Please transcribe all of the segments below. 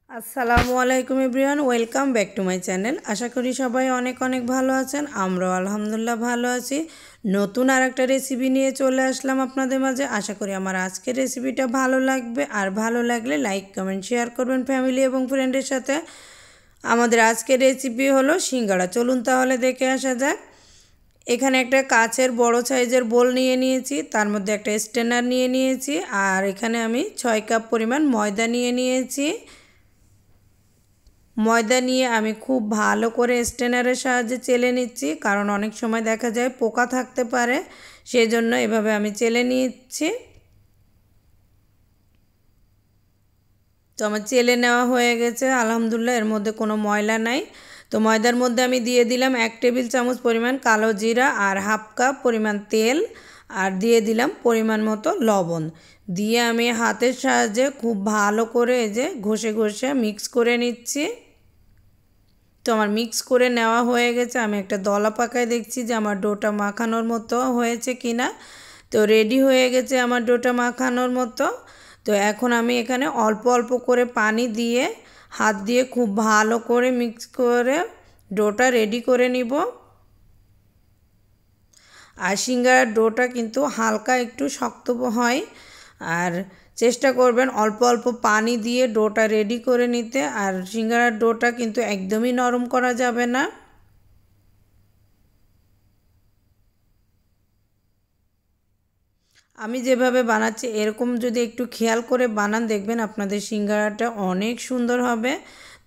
আসসালামু আলাইকুম everyone, welcome back to my channel. আশা করি সবাই অনেক অনেক ভালো আছেন। আমরাও আলহামদুলিল্লাহ ভালো আছি। নতুন আর একটা রেসিপি নিয়ে চলে আসলাম আপনাদের মাঝে। আশা করি আমার আজকের রেসিপিটা ভালো লাগবে, আর ভালো লাগলে লাইক কমেন্ট শেয়ার করবেন ফ্যামিলি এবং ফ্রেন্ডের সাথে। আমাদের আজকের রেসিপি হলো সিঙ্গাড়া। চলুন তাহলে দেখে আসা যাক। এখানে একটা কাচের বড় সাইজের বোল নিয়ে নিয়েছি, তার মধ্যে একটা স্ট্রেনার নিয়ে নিয়েছি, আর এখানে আমি 6 কাপ পরিমাণ ময়দা নিয়ে নিয়েছি। ময়দা নিয়ে আমি খুব ভালো করে স্ট্রেনারের সাহায্যে চেলে নিচ্ছি, কারণ অনেক সময় দেখা যায় পোকা থাকতে পারে, সেই জন্য এভাবে আমি চেলে নিচ্ছি। তো আমার চেলে নেওয়া হয়ে গেছে আলহামদুলিল্লাহ, এর মধ্যে কোনো ময়লা নাই। তো ময়দার মধ্যে আমি দিয়ে দিলাম 1 টেবিল চামচ পরিমাণ কালো জিরা আর হাফ কাপ পরিমাণ তেল, আর দিয়ে দিলাম পরিমাণ মতো লবণ। দিয়ে আমি হাতের সাহায্যে খুব ভালো করে এই যে ঘষে ঘষে মিক্স করে নিচ্ছি। তো আমার মিক্স করে নেওয়া হয়ে গেছে। আমি একটা দলা পাকায় দেখছি যে আমার ডোটা মাখানোর মতো হয়েছে কিনা। তো রেডি হয়ে গেছে আমার ডোটা মাখানোর মতো। তো এখন আমি এখানে অল্প অল্প করে পানি দিয়ে হাত দিয়ে খুব ভালো করে মিক্স করে ডোটা রেডি করে নিব। আর সিঙ্গারার ডোটা কিন্তু হালকা একটু শক্ত হয়, আর চেষ্টা করবেন অল্প অল্প পানি দিয়ে ডোটা রেডি করে নিতে। আর সিঙ্গারার ডোটা কিন্তু একদমই নরম করা যাবে না। আমি যেভাবে বানাচ্ছি এরকম যদি একটু খেয়াল করে বানান, দেখবেন আপনাদের সিঙ্গারাটা অনেক সুন্দর হবে।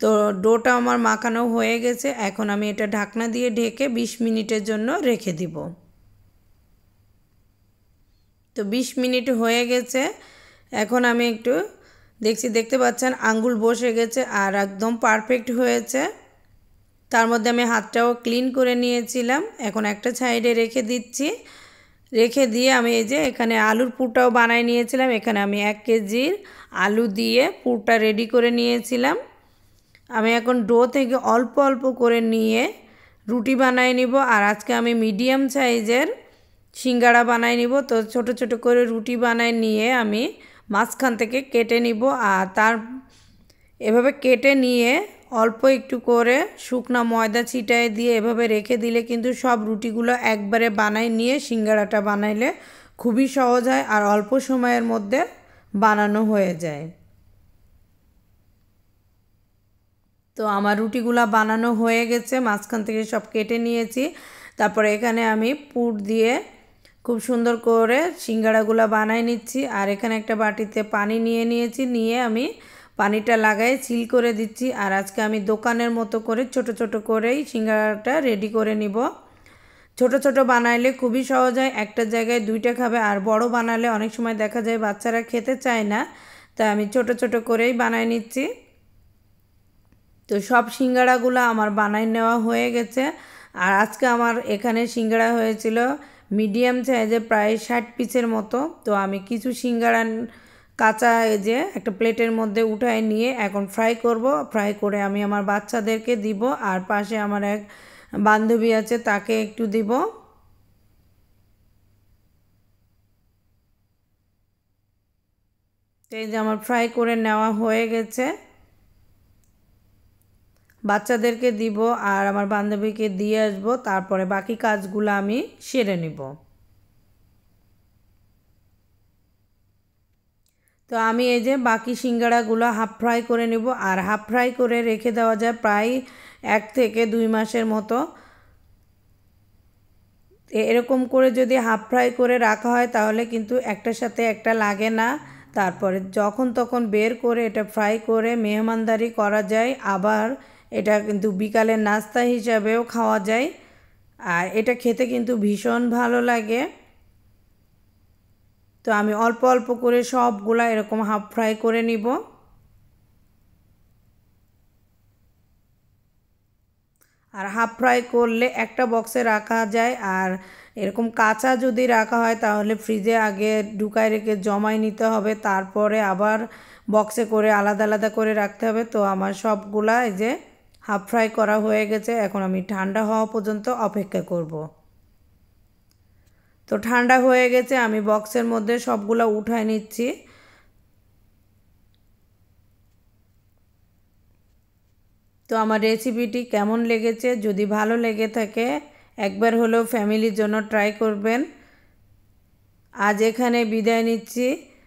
তো ডোটা আমার মাখানো হয়ে গেছে। এখন আমি এটা ঢাকনা দিয়ে ঢেকে 20 মিনিটের জন্য রেখে দিব। তো 20 মিনিট হয়ে গেছে। এখন আমি একটু দেখতে পাচ্ছেন আঙ্গুল বসে গেছে আর একদম পারফেক্ট হয়েছে। তার মধ্যে আমি হাতটাও ক্লিন করে নিয়েছিলাম। এখন একটা সাইডে রেখে দিচ্ছি। রেখে দিয়ে আমি এই যে এখানে আলুর পুরটাও বানাই নিয়েছিলাম। এখানে আমি 1 কেজির আলু দিয়ে পুরটা রেডি করে নিয়েছিলাম। আমি এখন ডো থেকে অল্প অল্প করে নিয়ে রুটি বানাই নিব। আর আজকে আমি মিডিয়াম সাইজের সিঙ্গাড়া বানাই নিব। তো ছোট ছোট করে রুটি বানাই নিয়ে আমি মাঝখান থেকে কেটে নিব। আর তার এভাবে কেটে নিয়ে অল্প একটু করে শুকনা ময়দা ছিটায় দিয়ে এভাবে রেখে দিলে কিন্তু সব রুটিগুলো একবারে বানাই নিয়ে সিঙ্গাড়াটা বানাইলে খুবই সহজ হয় আর অল্প সময়ের মধ্যে বানানো হয়ে যায়। তো আমার রুটিগুলো বানানো হয়ে গেছে, মাঝখান থেকে সব কেটে নিয়েছি। তারপরে এখানে আমি পুর দিয়ে খুব সুন্দর করে সিঙ্গাড়াগুলো বানাই নিচ্ছি। আর এখানে একটা বাটিতে পানি নিয়ে নিয়েছি, নিয়ে আমি পানিটা লাগাই সিল করে দিচ্ছি। আর আজকে আমি দোকানের মতো করে ছোট ছোট করেই সিঙ্গাড়াটা রেডি করে নিব। ছোট ছোট বানাইলে খুবই সহজ হয়, একটা জায়গায় দুইটা খাবে। আর বড় বানালে অনেক সময় দেখা যায় বাচ্চারা খেতে চায় না, তাই আমি ছোট ছোট করেই বানাই নিচ্ছি। তো সব সিঙ্গাড়াগুলো আমার বানাই নেওয়া হয়ে গেছে। আর আজকে আমার এখানে সিঙ্গাড়া হয়েছিল মিডিয়াম সাইজে প্রায় 60 পিসের মতো। তো আমি কিছু সিঙ্গাড়া কাঁচা এই যে একটা প্লেটের মধ্যে উঠায় নিয়ে এখন ফ্রাই করব। ফ্রাই করে আমি আমার বাচ্চাদেরকে দিব, আর পাশে আমার এক বান্ধবী আছে তাকে একটু দিব। তো এই যে আমার ফ্রাই করে নেওয়া হয়ে গেছে, বাচ্চাদেরকে দিব আর আমার বান্ধবীকে দিয়ে আসবো। তারপরে বাকি কাজগুলো আমি সেরে নেব। তো আমি এই যে বাকি সিঙ্গাড়াগুলো হাফ ফ্রাই করে নেব। আর হাফ ফ্রাই করে রেখে দেওয়া যায় প্রায় 1 থেকে 2 মাসের মতো। এরকম করে যদি হাফ ফ্রাই করে রাখা হয় তাহলে কিন্তু একটার সাথে একটা লাগে না। তারপরে যখন তখন বের করে এটা ফ্রাই করে মেহমানদারি করা যায়। আবার এটা কিন্তু বিকালের নাস্তা হিসাবেও খাওয়া যায়। আর এটা খেতে কিন্তু ভীষণ ভালো লাগে। তো আমি অল্প অল্প করে সবগুলা এরকম হাফ ফ্রাই করে নিব। আর হাফ ফ্রাই করলে একটা বক্সে রাখা যায়। আর এরকম কাঁচা যদি রাখা হয় তাহলে ফ্রিজে আগে ঢুকায় রেখে জমাই নিতে হবে, তারপরে আবার বক্সে করে আলাদা আলাদা করে রাখতে হবে। তো আমার সবগুলা এই যে হাফ ফ্রাই করা হয়ে গেছে। এখন আমি ঠান্ডা হওয়া পর্যন্ত অপেক্ষা করব। তো ঠান্ডা হয়ে গেছে, আমি বক্সের মধ্যে সবগুলা উঠায় নিচ্ছি। তো আমার রেসিপিটি কেমন লেগেছে, যদি ভালো লেগে থাকে একবার হলেও ফ্যামিলির জন্য ট্রাই করবেন। আজ এখানে বিদায় নিচ্ছি,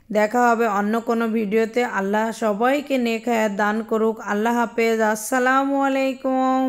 দেখা হবে অন্য কোনো ভিডিওতে। আল্লাহ সবাইকে নেক হায়াত দান করুক। আল্লাহ হাফেজ, আসসালামু আলাইকুম।